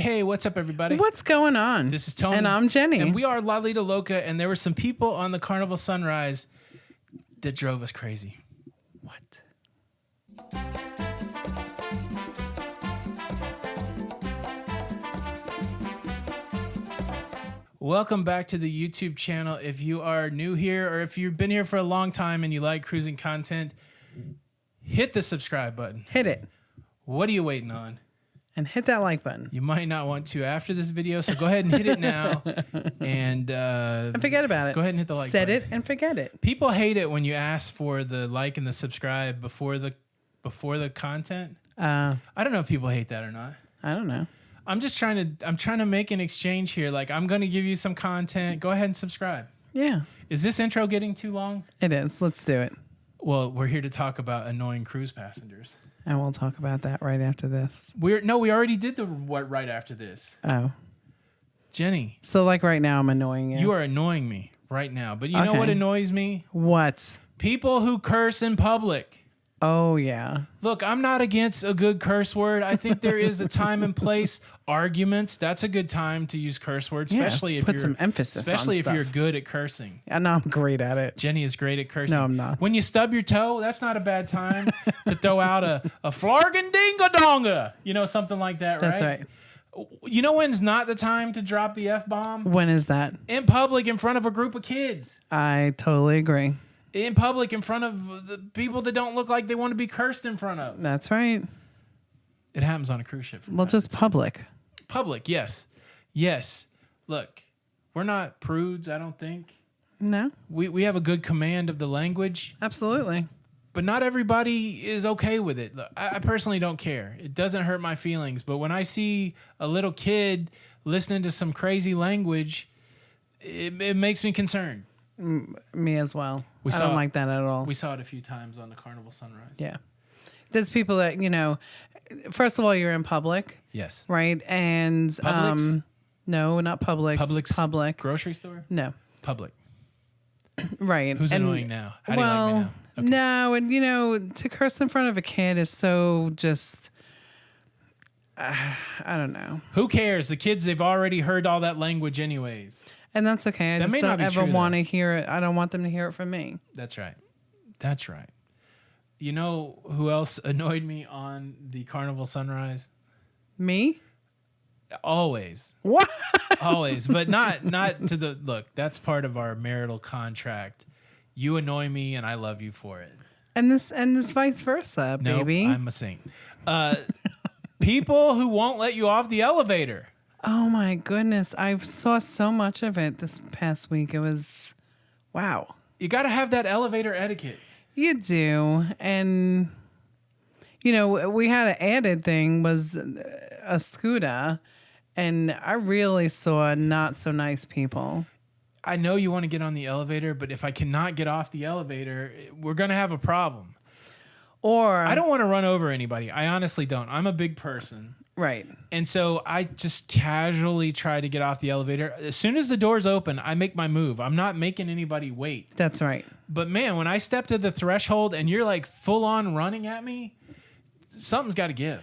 Hey, what's up, everybody? What's going on? This is Tony. And I'm Jenny. And we are Lido Loca, and there were some people on the Carnival Sunrise that drove us crazy. What? Welcome back to the YouTube channel. If you are new here or if you've been here for a long time and you like cruising content, hit the subscribe button. Hit it. What are you waiting on? And hit that like button. You might not want to after this video, so go ahead and hit it now. And forget about it. Go ahead and hit the like Set button. it and forget it. People hate it when you ask for the like and the subscribe before the content. I don't know if people hate that or not. I don't know. I'm trying to make an exchange here. Like, I'm going to give you some content. Go ahead and subscribe. Yeah. Is this intro getting too long? It is. Let's do it. Well, we're here to talk about annoying cruise passengers. And we'll talk about that right after this. We already did the what right after this. Oh. Jenny. So like right now I'm annoying you. You are annoying me right now. But you know what annoys me? What? People who curse in public. Oh, yeah. Look, I'm not against a good curse word. I think there is a time and place. Arguments, that's a good time to use curse words, especially if put you're some emphasis especially on if stuff. you're good at cursing. I know I'm great at it. Jenny is great at cursing. No, I'm not. When you stub your toe, that's not a bad time to throw out a flargan-dinga-donga. You know, something like that, right? That's right. You know when's not the time to drop the F-bomb? When is that? In public, in front of a group of kids. I totally agree. In public, in front of the people that don't look like they want to be cursed in front of. That's right. It happens on a cruise ship. Well, just public. Public, yes. Yes. Look, we're not prudes, I don't think. No. We have a good command of the language. Absolutely. But not everybody is okay with it. Look, I personally don't care. It doesn't hurt my feelings. But when I see a little kid listening to some crazy language, it makes me concerned. Me as well. I don't like that at all. We saw it a few times on the Carnival Sunrise. Yeah. There's people that, first of all, you're in public. Yes. Right? And Publix? No, not Publix. Publix? Public. Grocery store? No. Public. Right. Who's annoying now? How do you like me now? Okay. No, and to curse in front of a kid is so just I don't know. Who cares? The kids, they've already heard all that language anyways. And that's okay. I That just may not don't be ever true, want to hear it. I don't want them to hear it from me. That's right. That's right. You know who else annoyed me on the Carnival Sunrise? Me? Always. What? Always. But not to the... Look, that's part of our marital contract. You annoy me and I love you for it. And this vice versa, baby. Nope, I'm a saint. People who won't let you off the elevator. Oh my goodness. I saw so much of it this past week. It was, wow. You got to have that elevator etiquette. You do. And, we had an added thing was a scooter. And I really saw not so nice people. I know you want to get on the elevator, but if I cannot get off the elevator, we're going to have a problem. Or I don't want to run over anybody. I honestly don't. I'm a big person. Right. And so I just casually try to get off the elevator. As soon as the doors open, I make my move. I'm not making anybody wait. That's right. But man, when I step to the threshold and you're like full on running at me, something's got to give.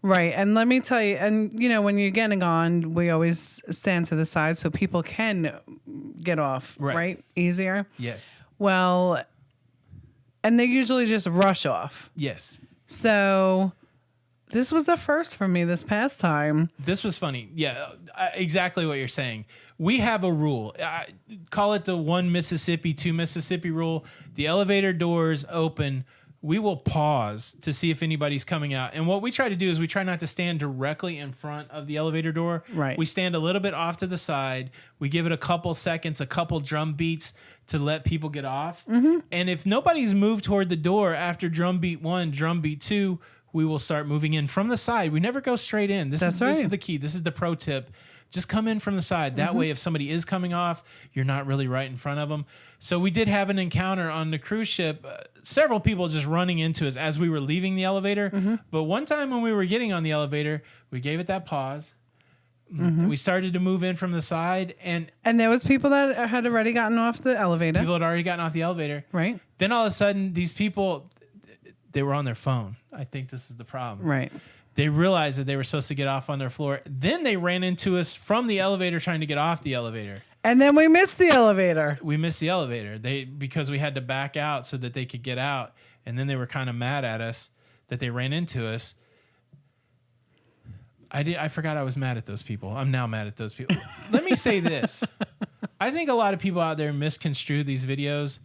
Right. And let me tell you, and when you're getting on, we always stand to the side so people can get off, right? Easier. Yes. Well, and they usually just rush off. Yes. So this was a first for me this past time. This was funny. Yeah, exactly what you're saying. We have a rule. Call it the 1 Mississippi, 2 Mississippi rule. The elevator doors open. We will pause to see if anybody's coming out. And what we try to do is we try not to stand directly in front of the elevator door. Right. We stand a little bit off to the side. We give it a couple seconds, a couple drum beats to let people get off. Mm-hmm. And if nobody's moved toward the door after drum beat 1, drum beat 2, we will start moving in from the side. We never go straight in. This is the key. This is the pro tip. Just come in from the side. That way, if somebody is coming off, you're not really right in front of them. So we did have an encounter on the cruise ship. Several people just running into us as we were leaving the elevator. Mm-hmm. But one time when we were getting on the elevator, we gave it that pause. Mm-hmm. We started to move in from the side. And there was people that had already gotten off the elevator. People had already gotten off the elevator. Right. Then all of a sudden, these people, they were on their phone. I think this is the problem. Right. They realized that they were supposed to get off on their floor. Then they ran into us from the elevator trying to get off the elevator. And then we missed the elevator. We missed the elevator. Because we had to back out so that they could get out. And then they were kind of mad at us that they ran into us. I forgot I was mad at those people. I'm now mad at those people. Let me say this. I think a lot of people out there misconstrue these videos.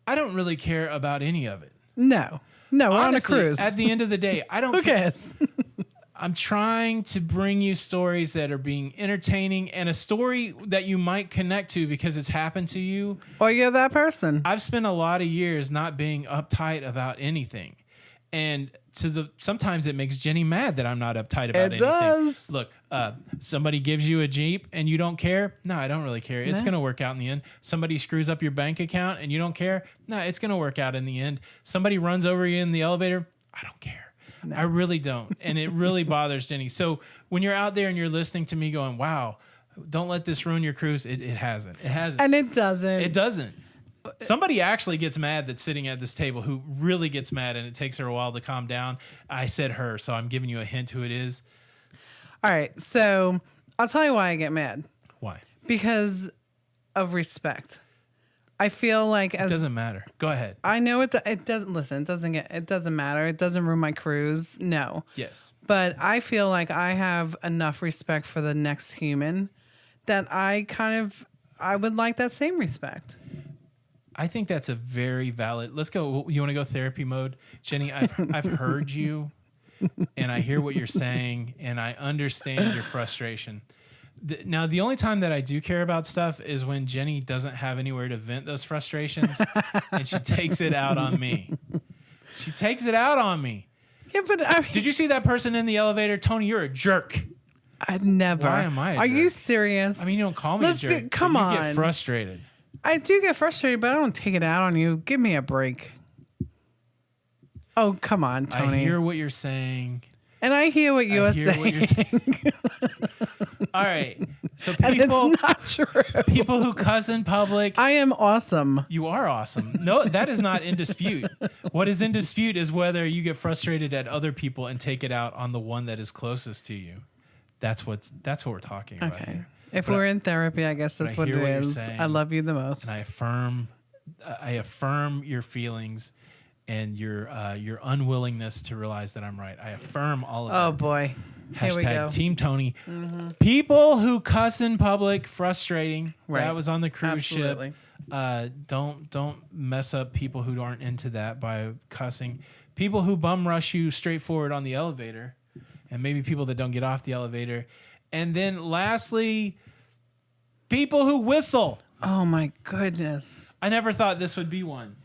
I don't really care about any of it. No, we're on a cruise. At the end of the day, I don't Who care. cares? I'm trying to bring you stories that are being entertaining and a story that you might connect to because it's happened to you. Or you're that person. I've spent a lot of years not being uptight about anything. And sometimes it makes Jenny mad that I'm not uptight about anything. It does. Look, somebody gives you a Jeep and you don't care. No, I don't really care. It's going to work out in the end. Somebody screws up your bank account and you don't care. No, it's going to work out in the end. Somebody runs over you in the elevator. I don't care. No. I really don't. And it really bothers Jenny. So when you're out there and you're listening to me going, wow, don't let this ruin your cruise. It hasn't. It hasn't. And it doesn't. It doesn't. Somebody actually gets mad that's sitting at this table who really gets mad, and it takes her a while to calm down. I said her, so I'm giving you a hint who it is. All right. So I'll tell you why I get mad. Why? Because of respect. I feel like it doesn't matter. Go ahead. I know it doesn't. Listen, it doesn't matter. It doesn't ruin my cruise. No. Yes. But I feel like I have enough respect for the next human that I would like that same respect. I think that's a very valid. Let's go. You want to go therapy mode, Jenny? I've heard you, and I hear what you're saying, and I understand your frustration. Now, the only time that I do care about stuff is when Jenny doesn't have anywhere to vent those frustrations, and she takes it out on me. She takes it out on me. Yeah, but I mean, did you see that person in the elevator, Tony? You're a jerk. I never. Why am I a jerk? Are you serious? I mean, you don't call me a jerk. Come on. You get frustrated. I do get frustrated, but I don't take it out on you. Give me a break. Oh, come on, Tony. I hear what you're saying. And I hear what you're saying. All right. So and it's not true. People who cuss in public. I am awesome. You are awesome. No, that is not in dispute. What is in dispute is whether you get frustrated at other people and take it out on the one that is closest to you. That's what we're talking about here. If we're in therapy, I guess that's what it is. I love you the most. And I affirm your feelings and your unwillingness to realize that I'm right. I affirm all of that. Oh boy. Here we go. Hashtag Team Tony. Mm-hmm. People who cuss in public, frustrating. Right. That was on the cruise Absolutely. ship. Don't mess up people who aren't into that by cussing. People who bum rush you straight forward on the elevator, and maybe people that don't get off the elevator. And then lastly, people who whistle. Oh my goodness. I never thought this would be one.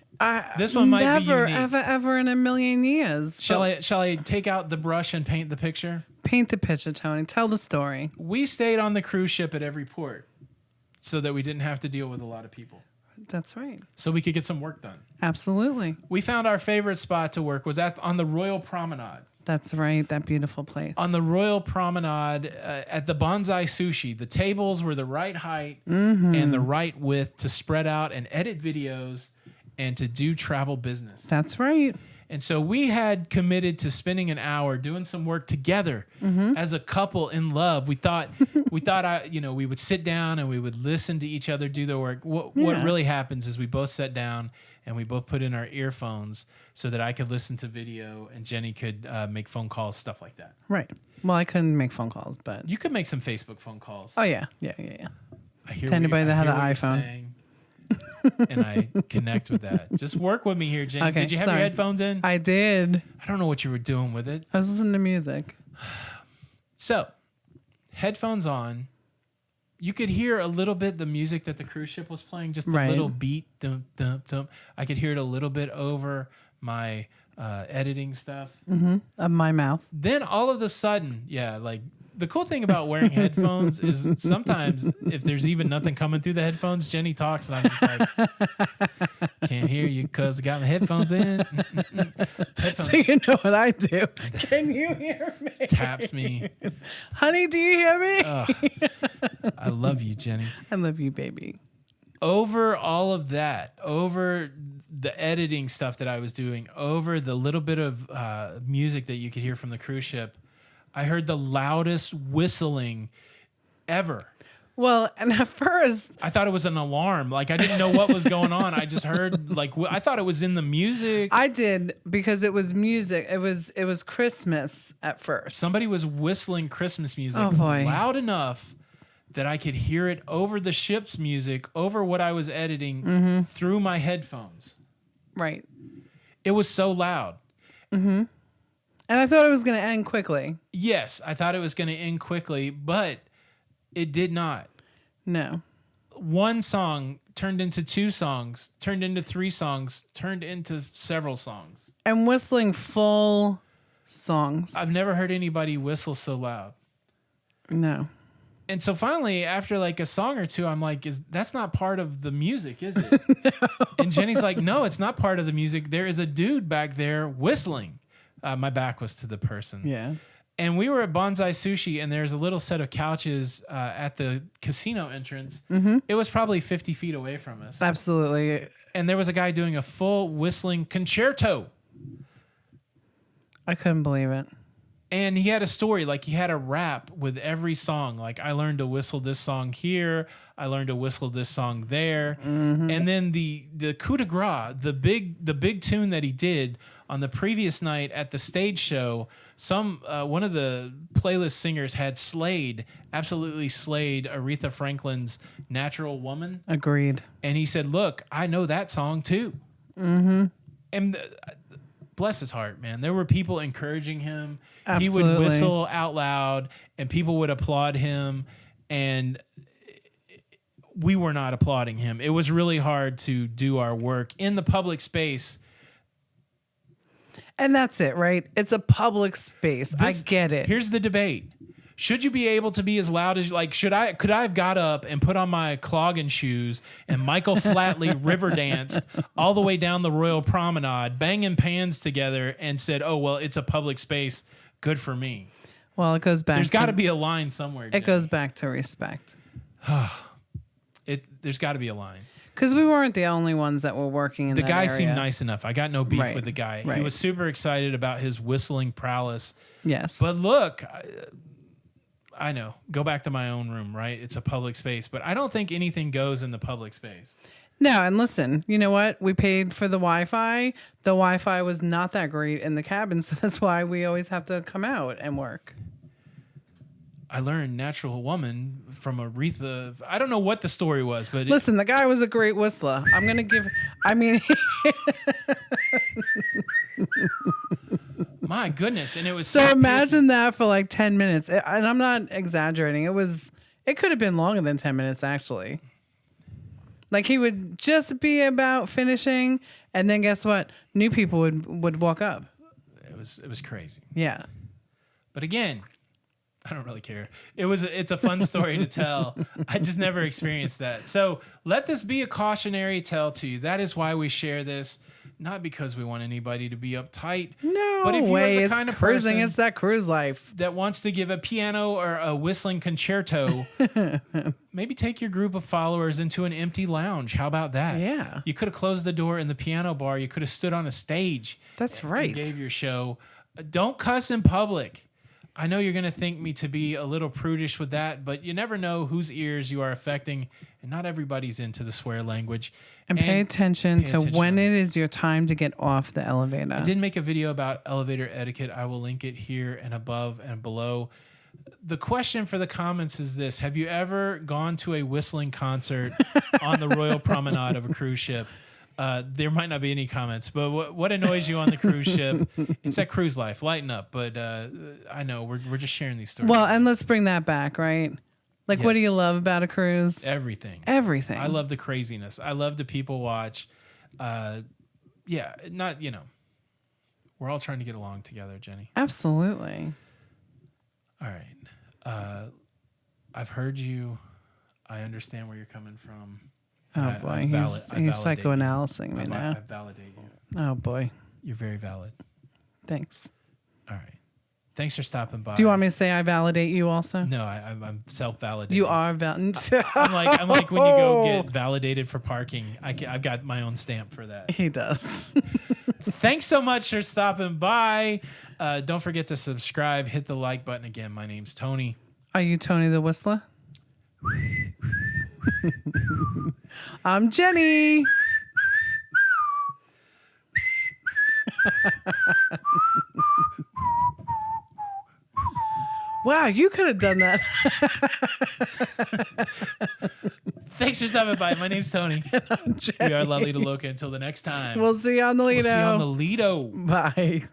This one might be unique. Never, ever in a million years. Shall I take out the brush and paint the picture? Paint the picture, Tony. Tell the story. We stayed on the cruise ship at every port so that we didn't have to deal with a lot of people. That's right. So we could get some work done. Absolutely. We found our favorite spot to work was on the Royal Promenade. That's right. That beautiful place. On the Royal Promenade at the Bonsai Sushi, the tables were the right height and the right width to spread out and edit videos and to do travel business. That's right. And so we had committed to spending an hour doing some work together as a couple in love. We thought we would sit down and we would listen to each other do their work. What really happens is we both sat down and we both put in our earphones so that I could listen to video and Jenny could make phone calls, stuff like that. Right. Well, I couldn't make phone calls, but you could make some Facebook phone calls. Oh yeah. I hear to anybody that had an iPhone. And I connect with that. Just work with me here, Jenny. Okay, did you have your headphones in? I did. I don't know what you were doing with it. I was listening to music. So, headphones on. You could hear a little bit the music that the cruise ship was playing, just a little beat. Dum, dum, dum. I could hear it a little bit over my editing stuff. Of my mouth. Then all of a sudden, the cool thing about wearing headphones is sometimes if there's even nothing coming through the headphones, Jenny talks and I'm just like, can't hear you because I got my headphones in. So you know what I do. Can you hear me? Taps me. Honey, do you hear me? I love you, Jenny. I love you, baby. Over all of that, over the editing stuff that I was doing, over the little bit of music that you could hear from the cruise ship, I heard the loudest whistling ever. Well, and at first, I thought it was an alarm. Like I didn't know what was going on. I just heard like I thought it was in the music. I did because it was music. It was Christmas at first. Somebody was whistling Christmas music Oh, boy. loud enough that I could hear it over the ship's music, over what I was editing through my headphones. Right. It was so loud. And I thought it was going to end quickly. Yes, I thought it was going to end quickly, but it did not. No. One song turned into 2 songs, turned into 3 songs, turned into several songs. And whistling full songs. I've never heard anybody whistle so loud. No. And so finally, after like a song or 2, I'm like, that's not part of the music, is it? No. And Jenny's like, no, it's not part of the music. There is a dude back there whistling. My back was to the person. Yeah. And we were at Bonsai Sushi, and there's a little set of couches at the casino entrance. It was probably 50 feet away from us. Absolutely. And there was a guy doing a full whistling concerto. I couldn't believe it. And he had a story, like he had a rap with every song. Like I learned to whistle this song here. I learned to whistle this song there. And then the coup de grace, the big tune that he did on the previous night at the stage show, one of the playlist singers had absolutely slayed Aretha Franklin's Natural Woman. Agreed. And he said, look, I know that song too. And bless his heart, man. There were people encouraging him. Absolutely. He would whistle out loud and people would applaud him. And we were not applauding him. It was really hard to do our work in the public space. And that's it, right? It's a public space. I get it. Here's the debate. Should you be able to be as loud as could I have got up and put on my clogging shoes and Michael Flatley river danced all the way down the Royal Promenade, banging pans together and said, "Oh, well, it's a public space. Good for me." Well, it goes back. There's got to be a line somewhere. It goes back to respect. There's got to be a line. Because we weren't the only ones that were working in The that guy area. seemed nice enough. I got no beef Right. with the guy. He Right. was super excited about his whistling prowess. Yes. But look, I know. Go back to my own room, right? It's a public space. But I don't think anything goes in the public space. No, and listen, you know what? We paid for the Wi-Fi. The Wi-Fi was not that great in the cabin, so that's why we always have to come out and work. I learned Natural Woman from Aretha. I don't know what the story was, but Listen, the guy was a great whistler. I'm going to give... I mean... my goodness. And it was So imagine that for like 10 minutes. And I'm not exaggerating. It could have been longer than 10 minutes, actually. Like he would just be about finishing, and then guess what? New people would walk up. It was crazy. Yeah. But again, I don't really care. It's a fun story to tell. I just never experienced that. So let this be a cautionary tale to you. That is why we share this. Not because we want anybody to be uptight. No but if way. you're the It's kind of cruising. person It's that cruise life. that wants to give a piano or a whistling concerto, maybe take your group of followers into an empty lounge. How about that? Yeah. You could have closed the door in the piano bar. You could have stood on a stage. That's and right. gave your show. Don't cuss in public. I know you're going to think me to be a little prudish with that, but you never know whose ears you are affecting, and not everybody's into the swear language. And pay attention to when it is your time to get off the elevator. I did make a video about elevator etiquette. I will link it here and above and below. The question for the comments is this. Have you ever gone to a whistling concert on the Royal Promenade of a cruise ship? There might not be any comments, but what annoys you on the cruise ship? It's that cruise life. Lighten up. But I know we're just sharing these stories. Well, and let's bring that back, right? Like, what do Yes. you love about a cruise? Everything. Everything. I love the craziness. I love the people watch. Yeah, not, we're all trying to get along together, Jenny. Absolutely. All right. I've heard you. I understand where you're coming from. Oh, boy. He's psychoanalysing me now. I validate you. Oh, boy. You're very valid. Thanks. All right. Thanks for stopping by. Do you want me to say I validate you also? No, I'm self-validating. You are validated. I'm like when you go get validated for parking. I've got my own stamp for that. He does. Thanks so much for stopping by. Don't forget to subscribe. Hit the like button again. My name's Tony. Are you Tony the Whistler? I'm Jenny. Wow, you could have done that. Thanks for stopping by. My name's Tony. We are Lido Loca. Until the next time. We'll see you on the Lido. We'll see you on the Lido. Bye.